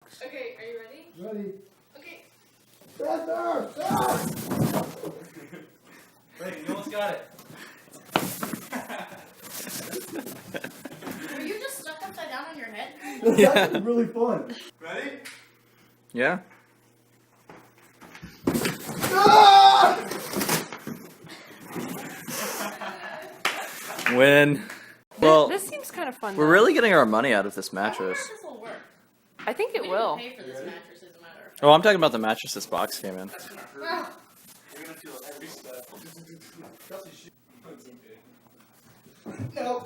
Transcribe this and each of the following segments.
box. Okay, are you ready? Ready. Okay. Wait, you almost got it. Were you just stuck upside down on your head? That was really fun. Ready? Yeah. Win. Well, This seems kind of fun. we're though. really getting our money out of this I wonder mattress. if this will work. I think it We will. didn't pay for this mattress, as a matter of fact. Oh, I'm talking about the mattress this box came in. That's gonna hurt. Ah, You're gonna feel every step. No.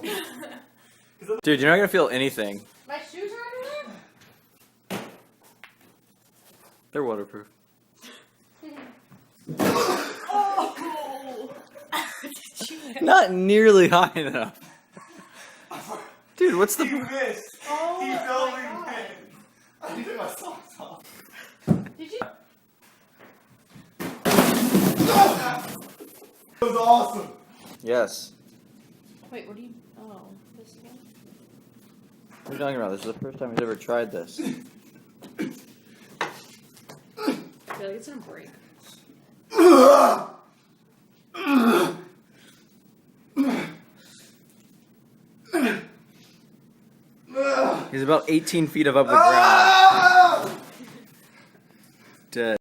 Dude, you're not gonna feel anything. my shoes are under there? They're waterproof. Oh! Not nearly high enough. Dude, what's He the... missed. Oh He my totally God. missed. I need to get my socks off. Did you? That was awesome. Yes. Wait, what do you? Oh, this again? What are you talking about? This is the first time he's ever tried this. I feel like it's gonna break. He's about 18 feet above the ground. Dead.